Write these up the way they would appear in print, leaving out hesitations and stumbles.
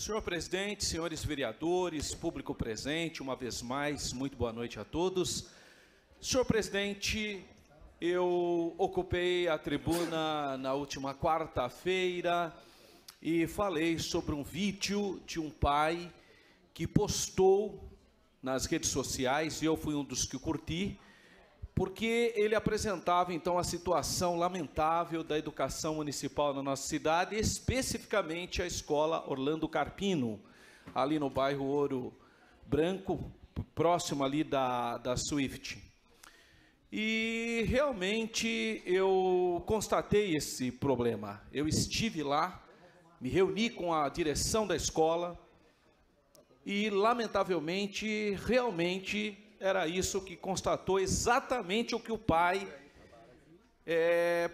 Senhor presidente, senhores vereadores, público presente, uma vez mais, muito boa noite a todos. Senhor presidente, eu ocupei a tribuna na última quarta-feira e falei sobre um vídeo de um pai que postou nas redes sociais, e eu fui um dos que curti, porque ele apresentava, então, a situação lamentável da educação municipal na nossa cidade, especificamente a escola Orlando Carpino, ali no bairro Ouro Branco, próximo ali da Swift. E, realmente, eu constatei esse problema. Eu estive lá, me reuni com a direção da escola e, lamentavelmente, realmente, era isso que constatou exatamente o que o pai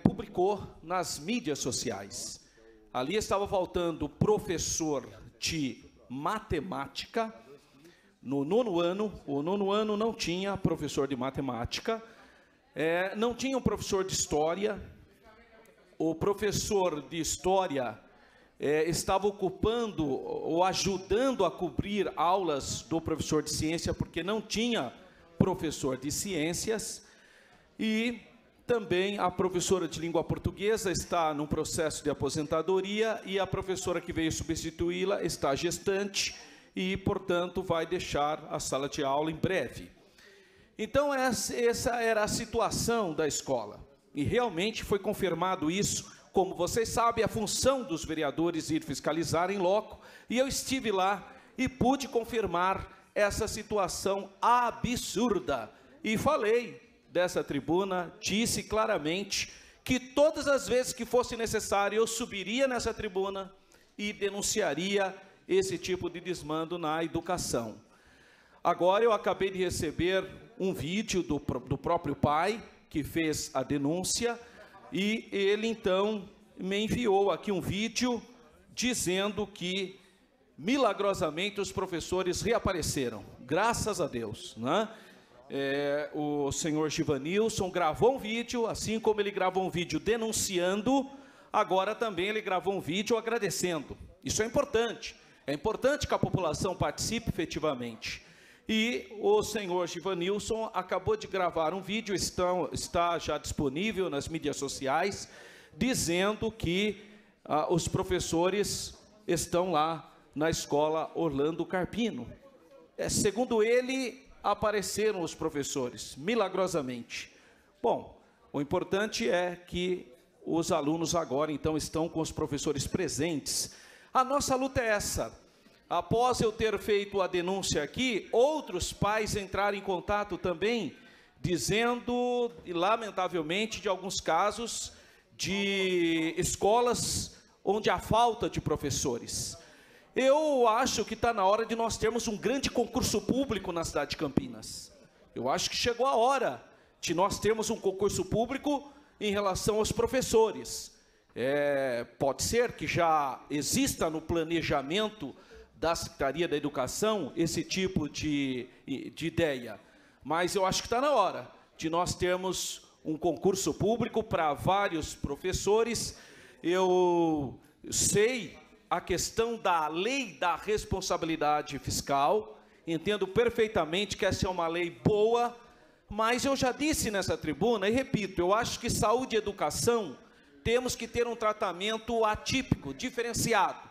publicou nas mídias sociais. Ali estava faltando professor de matemática no nono ano. O nono ano não tinha professor de matemática, não tinha um professor de história. O professor de história estava ocupando ou ajudando a cobrir aulas do professor de ciência, porque não tinha professor de ciências, e também a professora de língua portuguesa está num processo de aposentadoria, e a professora que veio substituí-la está gestante e, portanto, vai deixar a sala de aula em breve. Então, essa era a situação da escola, e realmente foi confirmado isso. Como vocês sabem, a função dos vereadores ir fiscalizar em loco, e eu estive lá e pude confirmar essa situação absurda. E falei dessa tribuna, disse claramente que todas as vezes que fosse necessário, eu subiria nessa tribuna e denunciaria esse tipo de desmando na educação. Agora eu acabei de receber um vídeo do próprio pai, que fez a denúncia, e ele, então, me enviou aqui um vídeo dizendo que, milagrosamente, os professores reapareceram. Graças a Deus, né? O senhor Givanilson gravou um vídeo, assim como ele gravou um vídeo denunciando, agora também ele gravou um vídeo agradecendo. Isso é importante que a população participe efetivamente. E o senhor Givanilson acabou de gravar um vídeo, está já disponível nas mídias sociais, dizendo que os professores estão lá na escola Orlando Carpino. Segundo ele, apareceram os professores, milagrosamente. Bom, o importante é que os alunos agora, então, estão com os professores presentes. A nossa luta é essa. Após eu ter feito a denúncia aqui, outros pais entraram em contato também, dizendo, e lamentavelmente, de alguns casos, de escolas onde há falta de professores. Eu acho que está na hora de nós termos um grande concurso público na cidade de Campinas. Eu acho que chegou a hora de nós termos um concurso público em relação aos professores. Pode ser que já exista no planejamento da Secretaria da Educação esse tipo de ideia, mas eu acho que está na hora de nós termos um concurso público para vários professores. Eu sei a questão da lei da responsabilidade fiscal, entendo perfeitamente que essa é uma lei boa, mas eu já disse nessa tribuna, e repito, eu acho que saúde e educação temos que ter um tratamento atípico, diferenciado.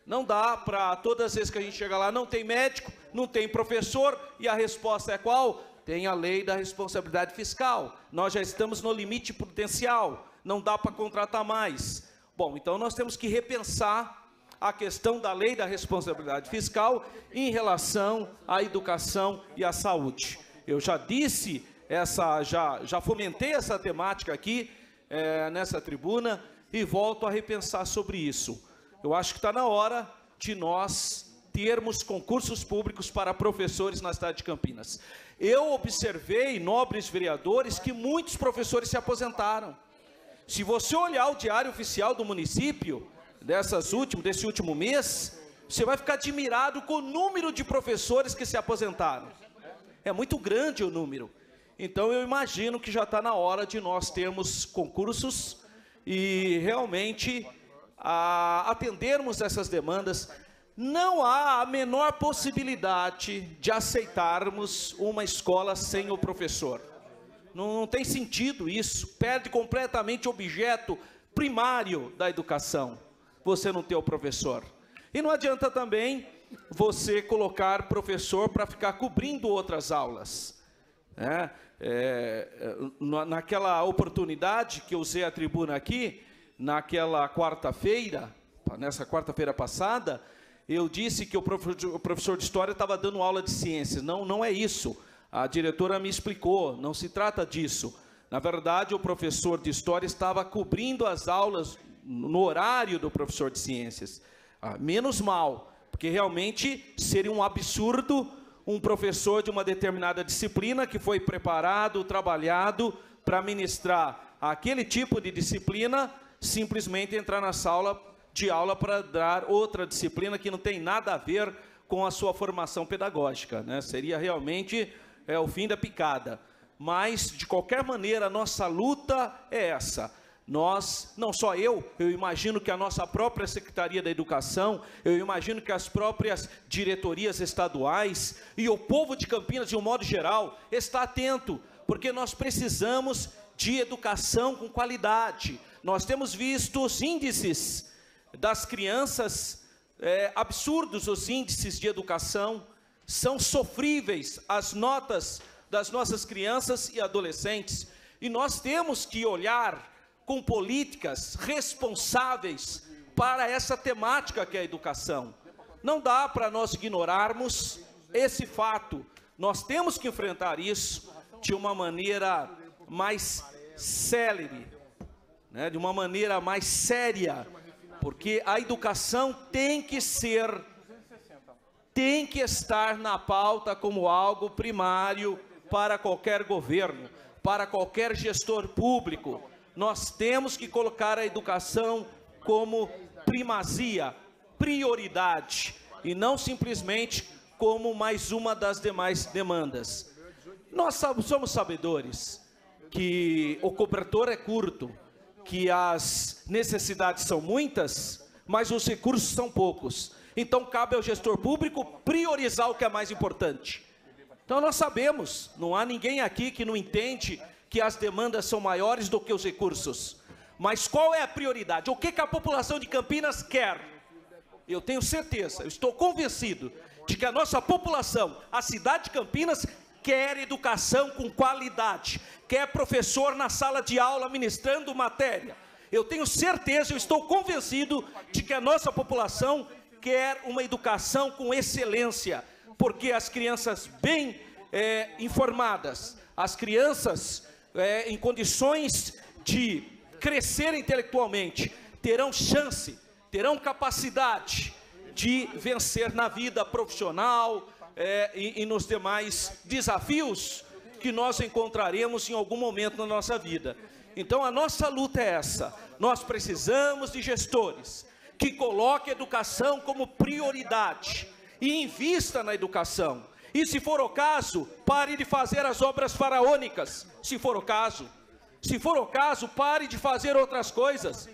Não dá para, todas as vezes que a gente chega lá, não tem médico, não tem professor, e a resposta é qual? Tem a lei da responsabilidade fiscal. Nós já estamos no limite prudencial, não dá para contratar mais. Bom, então nós temos que repensar a questão da lei da responsabilidade fiscal em relação à educação e à saúde. Eu já disse, já fomentei essa temática aqui, nessa tribuna, e volto a repensar sobre isso. Eu acho que está na hora de nós termos concursos públicos para professores na cidade de Campinas. Eu observei, nobres vereadores, que muitos professores se aposentaram. Se você olhar o diário oficial do município, desse último mês, você vai ficar admirado com o número de professores que se aposentaram. É muito grande o número. Então, eu imagino que já está na hora de nós termos concursos e realmente atendermos essas demandas. Não há a menor possibilidade de aceitarmos uma escola sem o professor. Não tem sentido isso, perde completamente o objeto primário da educação, você não ter o professor. E não adianta também você colocar professor para ficar cobrindo outras aulas. Naquela oportunidade que eu usei a tribuna aqui, naquela quarta-feira, nessa quarta-feira passada, eu disse que o professor de História estava dando aula de ciências. Não é isso. A diretora me explicou, não se trata disso. Na verdade, o professor de História estava cobrindo as aulas no horário do professor de Ciências. Menos mal, porque realmente seria um absurdo um professor de uma determinada disciplina que foi preparado, trabalhado para ministrar aquele tipo de disciplina, simplesmente entrar na sala de aula para dar outra disciplina que não tem nada a ver com a sua formação pedagógica, né? Seria realmente o fim da picada. Mas, de qualquer maneira, a nossa luta é essa. Nós, não só eu imagino que a nossa própria Secretaria da Educação, eu imagino que as próprias diretorias estaduais e o povo de Campinas, de um modo geral, está atento, porque nós precisamos de educação com qualidade. Nós temos visto os índices das crianças, absurdos os índices de educação, são sofríveis as notas das nossas crianças e adolescentes, e nós temos que olhar com políticas responsáveis para essa temática que é a educação. Não dá para nós ignorarmos esse fato, nós temos que enfrentar isso de uma maneira mais célere, né, de uma maneira mais séria, porque a educação tem que estar na pauta como algo primário para qualquer governo, para qualquer gestor público. Nós temos que colocar a educação como primazia, prioridade, e não simplesmente como mais uma das demais demandas. Nós somos sabedores que o cobertor é curto, que as necessidades são muitas, mas os recursos são poucos. Então, cabe ao gestor público priorizar o que é mais importante. Então, nós sabemos, não há ninguém aqui que não entende que as demandas são maiores do que os recursos. Mas qual é a prioridade? O que a população de Campinas quer? Eu tenho certeza, eu estou convencido de que a nossa população, a cidade de Campinas, quer educação com qualidade, quer professor na sala de aula ministrando matéria. Eu tenho certeza, eu estou convencido de que a nossa população quer uma educação com excelência, porque as crianças bem informadas, as crianças em condições de crescer intelectualmente, terão chance, terão capacidade de vencer na vida profissional e nos demais desafios que nós encontraremos em algum momento na nossa vida. Então, a nossa luta é essa. Nós precisamos de gestores que coloquem a educação como prioridade e invista na educação. E, se for o caso, pare de fazer as obras faraônicas, se for o caso. Se for o caso, pare de fazer outras coisas,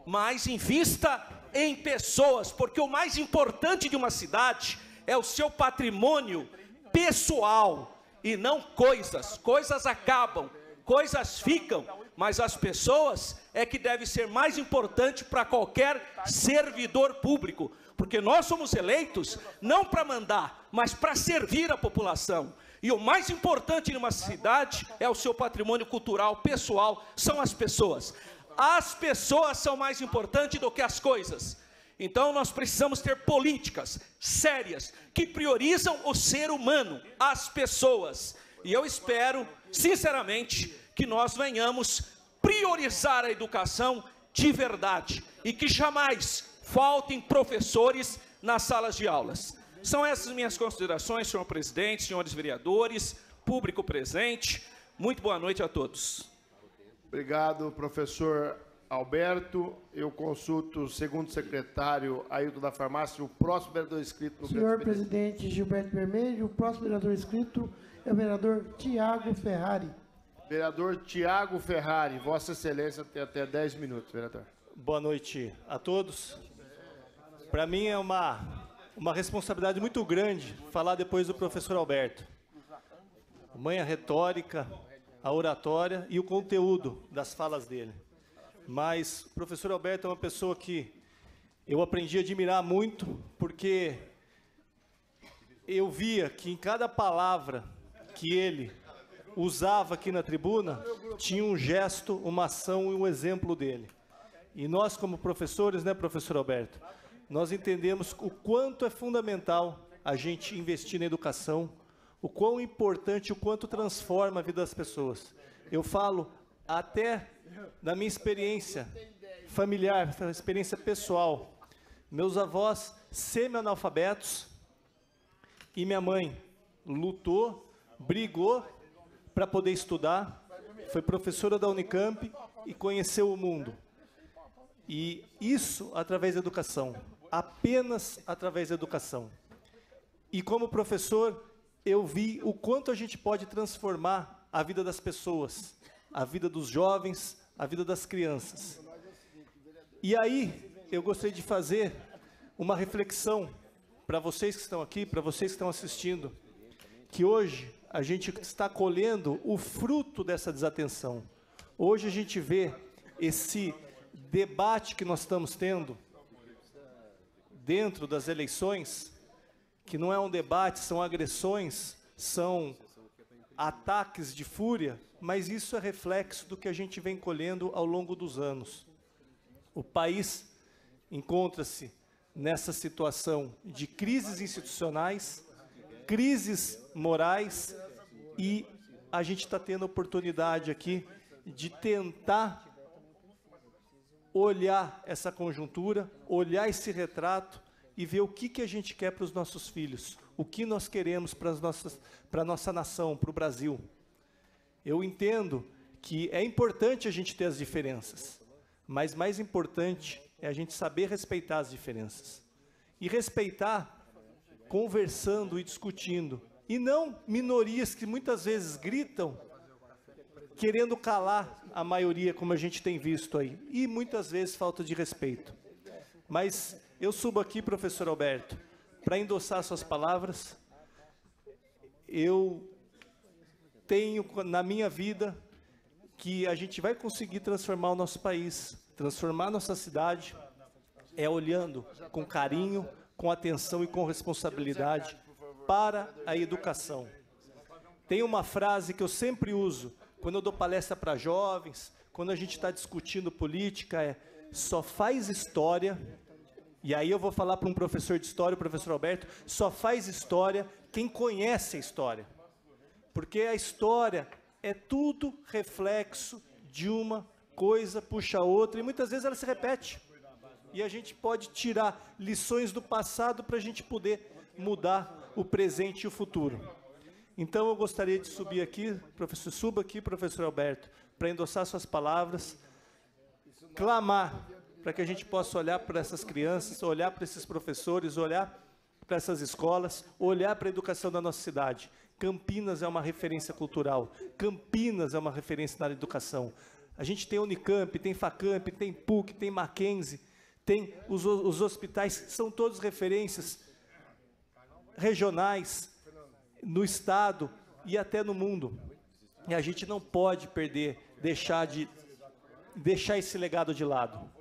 mas invista em pessoas, porque o mais importante de uma cidade é o seu patrimônio pessoal, e não coisas. Coisas acabam, coisas ficam, mas as pessoas é que deve ser mais importante para qualquer servidor público, porque nós somos eleitos não para mandar, mas para servir a população. E o mais importante em uma cidade é o seu patrimônio cultural, pessoal, são as pessoas. As pessoas são mais importantes do que as coisas. Então, nós precisamos ter políticas sérias, que priorizam o ser humano, as pessoas. E eu espero, sinceramente, que nós venhamos priorizar a educação de verdade, e que jamais faltem professores nas salas de aulas. São essas minhas considerações, senhor presidente, senhores vereadores, público presente. Muito boa noite a todos. Obrigado, professor Alberto. Eu consulto o segundo secretário Ailton da Farmácia, o próximo vereador inscrito. Senhor presidente Gilberto Vermelho, o próximo vereador inscrito é o vereador Tiago Ferrari. Vereador Tiago Ferrari, Vossa Excelência tem até 10 minutos, vereador. Boa noite a todos. Para mim é uma uma responsabilidade muito grande falar depois do professor Alberto. A retórica, a oratória e o conteúdo das falas dele. Mas o professor Alberto é uma pessoa que eu aprendi a admirar muito, porque eu via que em cada palavra que ele usava aqui na tribuna, tinha um gesto, uma ação e um exemplo dele. E nós, como professores, né, professor Alberto, nós entendemos o quanto é fundamental a gente investir na educação, o quão importante, o quanto transforma a vida das pessoas. Eu falo até da minha experiência familiar, experiência pessoal. Meus avós semi-analfabetos e minha mãe lutou, brigou para poder estudar, foi professora da Unicamp e conheceu o mundo. E isso através da educação, apenas através da educação. E como professor, eu vi o quanto a gente pode transformar a vida das pessoas, a vida dos jovens, a vida das crianças. E aí, eu gostaria de fazer uma reflexão para vocês que estão aqui, para vocês que estão assistindo, que hoje a gente está colhendo o fruto dessa desatenção. Hoje a gente vê esse debate que nós estamos tendo dentro das eleições, que não é um debate, são agressões, são ataques de fúria, mas isso é reflexo do que a gente vem colhendo ao longo dos anos. O país encontra-se nessa situação de crises institucionais, crises morais, e a gente está tendo a oportunidade aqui de tentar olhar essa conjuntura, olhar esse retrato e ver o que a gente quer para os nossos filhos, o que nós queremos para a nossa nação, para o Brasil. Eu entendo que é importante a gente ter as diferenças, mas mais importante é a gente saber respeitar as diferenças. E respeitar conversando e discutindo, e não minorias que muitas vezes gritam, querendo calar a maioria, como a gente tem visto aí, e muitas vezes falta de respeito. Mas eu subo aqui, professor Alberto, para endossar suas palavras. Eu tenho na minha vida que a gente vai conseguir transformar o nosso país, transformar a nossa cidade, olhando com carinho, com atenção e com responsabilidade para a educação. Tem uma frase que eu sempre uso, quando eu dou palestra para jovens, quando a gente está discutindo política, só faz história, e aí eu vou falar para um professor de história, o professor Alberto, só faz história quem conhece a história. Porque a história é tudo reflexo de uma coisa, puxa a outra, e muitas vezes ela se repete. E a gente pode tirar lições do passado para a gente poder mudar o presente e o futuro. Então eu gostaria de subir aqui, suba aqui, professor Alberto, para endossar suas palavras, clamar para que a gente possa olhar para essas crianças, olhar para esses professores, olhar para essas escolas, olhar para a educação da nossa cidade. Campinas é uma referência cultural, Campinas é uma referência na educação. A gente tem Unicamp, tem Facamp, tem PUC, tem Mackenzie, tem os hospitais, são todos referências regionais, no estado e até no mundo. E a gente não pode deixar esse legado de lado.